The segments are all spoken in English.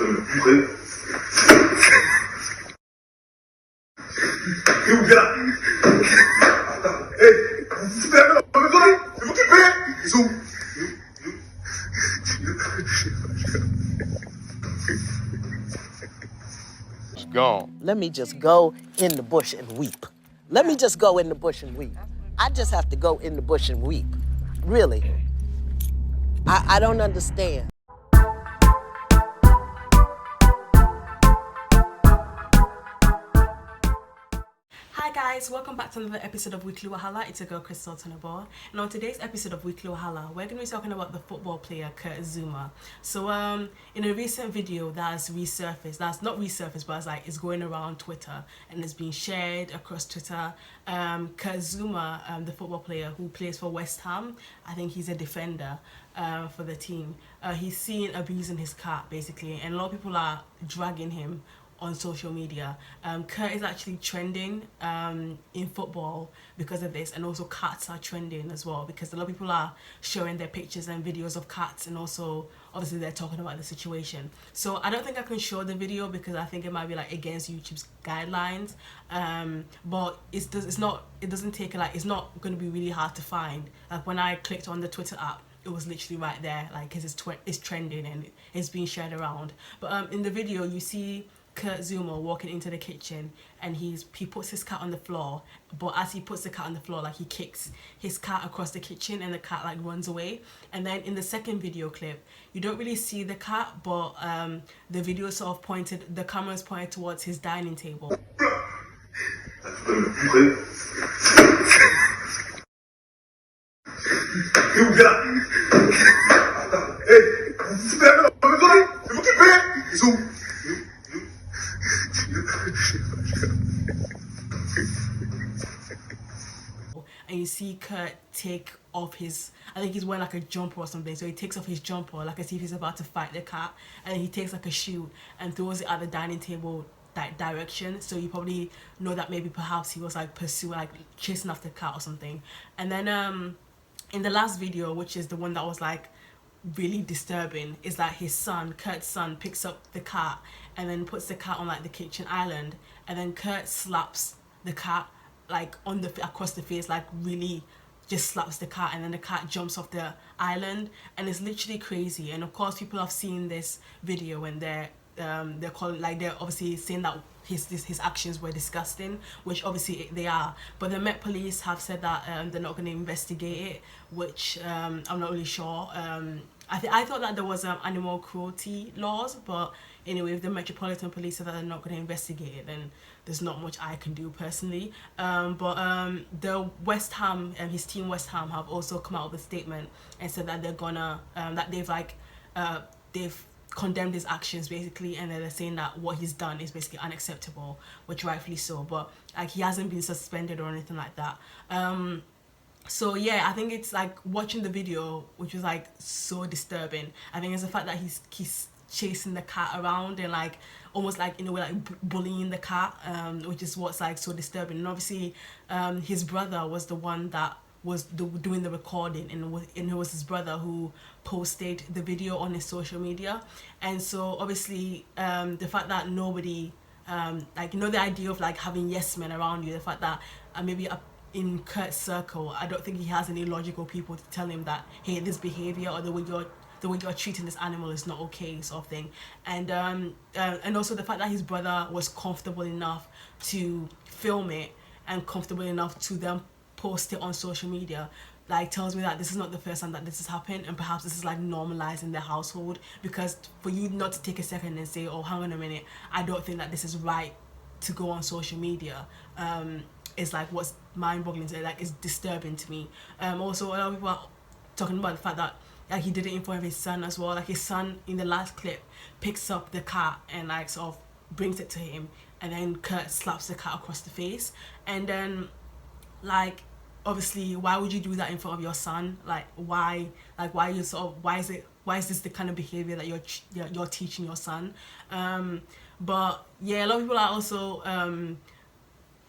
vous là. Attends, hé, super, c'est vous qui payez. Zoum. Gone. Let me just go in the bush and weep. Let me just go in the bush and weep. I just have to go in the bush and weep. Really. I don't understand. Hi guys, welcome back to another episode of Weekly Wahala. It's your girl Crystal Tweneboah, and on today's episode of Weekly Wahala, we're going to be talking about the football player Zouma. So in a recent video that's resurfaced, that's not resurfaced, but it's going around Twitter and it's being shared across Twitter. Zouma, the football player who plays for West Ham, I think he's a defender for the team. He's seen abusing his cat basically, and a lot of people are dragging him on social media. Kurt is actually trending in football because of this, and also cats are trending as well because a lot of people are showing their pictures and videos of cats, and also obviously they're talking about the situation. So I don't think I can show the video because I think it might be like against YouTube's guidelines, but it doesn't take it's not going to be really hard to find. Like when I clicked on the Twitter app, it was literally right there, like because it's trending and it's being shared around. But in the video you see Zouma walking into the kitchen, and he puts his cat on the floor, but as he puts the cat on the floor, like he kicks his cat across the kitchen and the cat like runs away. And then in the second video clip you don't really see the cat, but the video sort of the camera is pointed towards his dining table. And you see Kurt take off his, I think he's wearing like a jumper or something, so he takes off his jumper like as if he's about to fight the cat, and then he takes like a shoe and throws it at the dining table that direction. So you probably know that maybe perhaps he was like chasing after the cat or something. And then in the last video, which is the one that was like really disturbing, is that his son, Kurt's son, picks up the cat and then puts the cat on like the kitchen island, and then Kurt slaps the cat like across the face, like really just slaps the cat, and then the cat jumps off the island, and it's literally crazy. And of course people have seen this video and they're calling, like they're obviously saying that his actions were disgusting, which obviously they are, but the Met Police have said that they're not going to investigate it, which I'm not really sure. I thought that there was animal cruelty laws, but anyway, if the Metropolitan Police said that they're not going to investigate it, then there's not much I can do personally. But the West Ham, his team West Ham, have also come out with a statement and said that they're gonna that they've condemned his actions basically, and they're saying that what he's done is basically unacceptable, which rightfully so, but like he hasn't been suspended or anything like that. So yeah, I think it's like watching the video, which was like so disturbing. I think it's the fact that he's chasing the cat around and like almost like in a way like bullying the cat, which is what's like so disturbing. And obviously his brother was the one that was doing the recording, and it was his brother who posted the video on his social media. And so obviously the fact that nobody like, you know, the idea of like having yes men around you, the fact that maybe in Kurt's circle, I don't think he has any logical people to tell him that, hey, this behavior or the way you're treating this animal is not okay, sort of thing. And also the fact that his brother was comfortable enough to film it and comfortable enough to then post it on social media, like tells me that this is not the first time that this has happened, and perhaps this is like normalized in their household. Because for you not to take a second and say, oh, hang on a minute, I don't think that this is right to go on social media, is like what's mind-boggling to, like, it's disturbing to me. Also a lot of people are talking about the fact that like he did it in front of his son as well. Like his son in the last clip picks up the cat and like sort of brings it to him, and then Kurt slaps the cat across the face. And then like obviously why would you do that in front of your son? Like why is this the kind of behavior that you're teaching your son? But yeah, a lot of people are also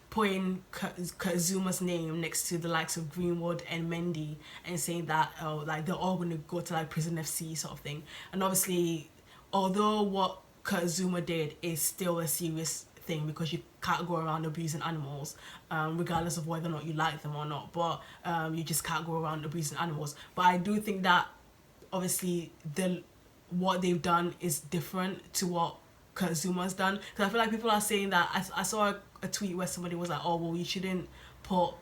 putting Zouma's name next to the likes of Greenwood and Mendy and saying that like they're all going to go to like prison FC sort of thing. And obviously, although what Kurt Zouma did is still a serious thing, because you can't go around abusing animals, regardless of whether or not you like them or not. But you just can't go around abusing animals. But I do think that obviously what they've done is different to what Kurt Zuma's done. Because I feel like people are saying that I saw a tweet where somebody was like, oh well, you shouldn't put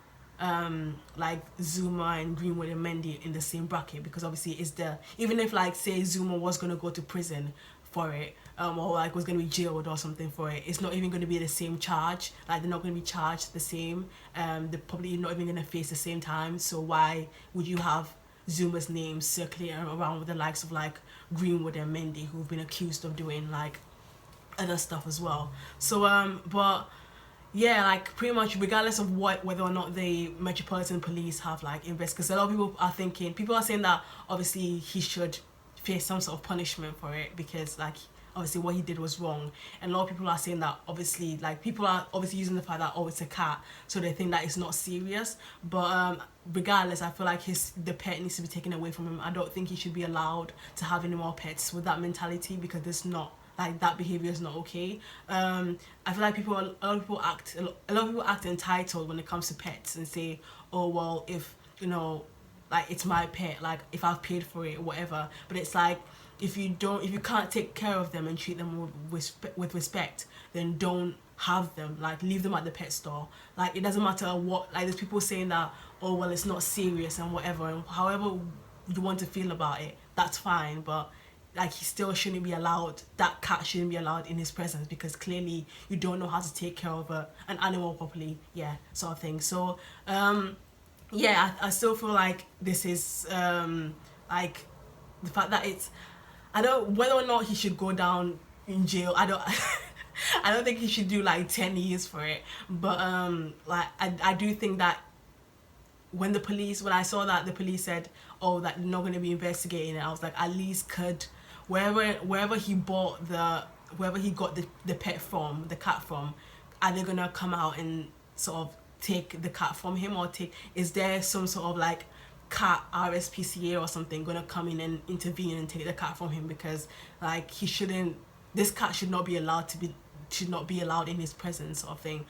like Zouma and Greenwood and Mendy in the same bracket, because obviously it's even if like say Zouma was gonna go to prison for it, or like was gonna be jailed or something for it, it's not even gonna be the same charge. Like they're not gonna be charged the same. They're probably not even gonna face the same time. So why would you have Zuma's name circulating around with the likes of like Greenwood and Mendy, who've been accused of doing like other stuff as well? So but yeah, like pretty much regardless of whether or not the Metropolitan Police have like because a lot of people are saying that obviously he should face some sort of punishment for it, because like obviously what he did was wrong. And a lot of people are saying that obviously like people are obviously using the fact that it's a cat, so they think that it's not serious. But regardless, I feel like the pet needs to be taken away from him. I don't think he should be allowed to have any more pets with that mentality, because it's not like that behavior is not okay. I feel like a lot of people act entitled when it comes to pets and say, oh well, if like it's my pet, like if I've paid for it, whatever. But it's like if you can't take care of them and treat them with respect, then don't have them. Like leave them at the pet store. Like it doesn't matter what. Like there's people saying that, oh well, it's not serious and whatever, and however you want to feel about it, that's fine. But like he still shouldn't be allowed. That cat shouldn't be allowed in his presence, because clearly you don't know how to take care of an animal properly. Yeah, sort of thing. So yeah, I still feel like this is like the fact that whether or not he should go down in jail, I don't think he should do like 10 years for it. But like I do think that when I saw that the police said, oh, that they're not going to be investigating it, I was like, at least could wherever he got the pet from, the cat from, are they gonna come out and sort of take the cat from him, or is there some sort of like cat RSPCA or something gonna come in and intervene and take the cat from him? Because like this cat should not be allowed in his presence, sort of thing.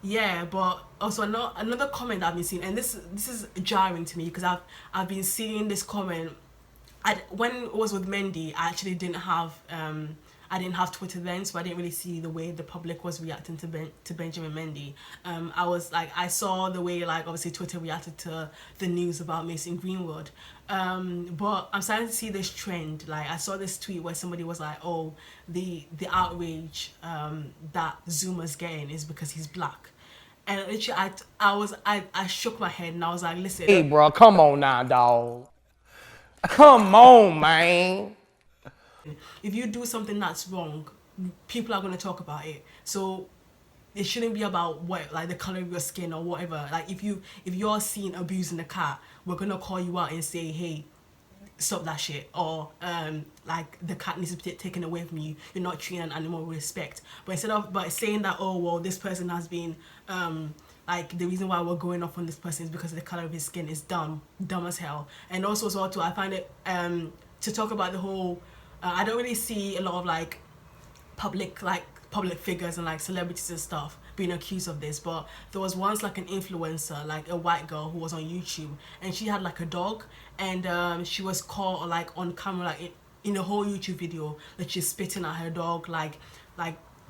Yeah, but also another comment I've been seeing, and this is jarring to me, because I've been seeing this comment. When it was with Mendy, I actually didn't have Twitter then, so I didn't really see the way the public was reacting to Benjamin Mendy. I saw the way like obviously Twitter reacted to the news about Mason Greenwood. But I'm starting to see this trend. Like I saw this tweet where somebody was like, oh, the outrage that Zuma's getting is because he's black. And literally I shook my head and I was like, listen. Hey, bro, come on now, dog. Come on, man. If you do something that's wrong, people are going to talk about it. So it shouldn't be about like the color of your skin or whatever. Like if you're seen abusing a cat, we're going to call you out and say, hey, stop that shit, or like the cat needs to be taken away from you. You're not treating an animal with respect. But instead of saying that, oh well, this person has been like the reason why we're going off on this person is because the color of his skin is dumb as hell. And also as well too, I find it to talk about the whole I don't really see a lot of like public figures and like celebrities and stuff being accused of this, but there was once like an influencer, like a white girl who was on YouTube, and she had like a dog, and she was caught like on camera, like in a whole YouTube video, that she's spitting at her dog, like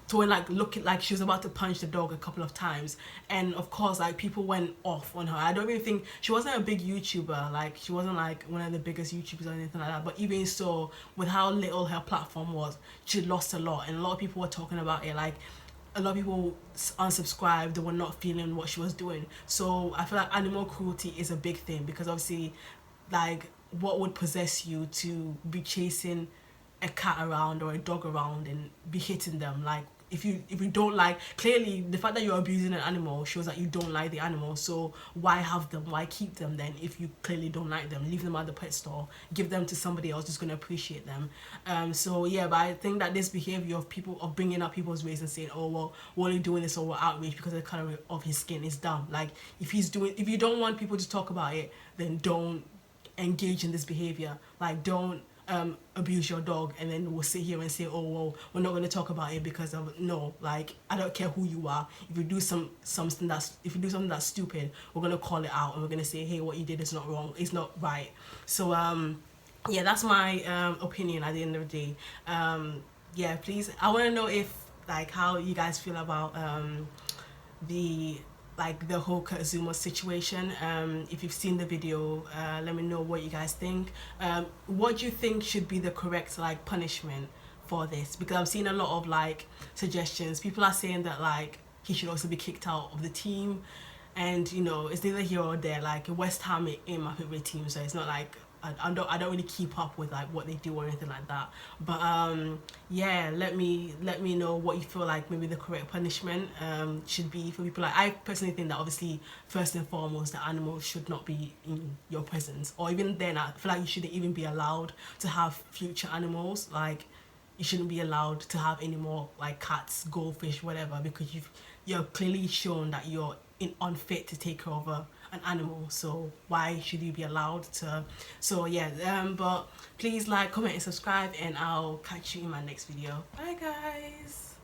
throwing looking like she was about to punch the dog a couple of times. And of course like people went off on her. I don't really think she wasn't a big YouTuber, like she wasn't like one of the biggest YouTubers or anything like that, but even so, with how little her platform was, she lost a lot, and a lot of people were talking about it. Like a lot of people unsubscribed, they were not feeling what she was doing. So I feel like animal cruelty is a big thing, because obviously like what would possess you to be chasing a cat around or a dog around and be hitting them? Like if you don't like, clearly the fact that you're abusing an animal shows that you don't like the animal. So why have them, why keep them then if you clearly don't like them? Leave them at the pet store, give them to somebody else who's going to appreciate them. So yeah, but I think that this behavior of people, of bringing up people's race and saying, oh well, we're only doing this over outrage because of the color of his skin, is dumb. Like if you don't want people to talk about it, then don't engage in this behavior. Like don't abuse your dog, and then we'll sit here and say, oh well, we're not going to talk about it because of no, like I don't care who you are. If you do something that's stupid, we're going to call it out and we're going to say, hey, what you did is not wrong, it's not right. So yeah, that's my opinion at the end of the day. Yeah, please, I want to know if like how you guys feel about the the whole Zouma situation. If you've seen the video, let me know what you guys think. What do you think should be the correct like punishment for this? Because I'm seeing a lot of like suggestions. People are saying that like he should also be kicked out of the team, and you know it's neither here or there. Like West Ham ain't my favorite team, so it's not like I don't really keep up with like what they do or anything like that. But yeah, let me know what you feel like maybe the correct punishment should be for people. Like I personally think that obviously first and foremost the animals should not be in your presence, or even then I feel like you shouldn't even be allowed to have future animals. Like you shouldn't be allowed to have any more like cats, goldfish, whatever, because you're clearly shown that you're unfit to take care of an animal. So why should you be allowed to? So yeah, but please like, comment and subscribe, and I'll catch you in my next video. Bye guys.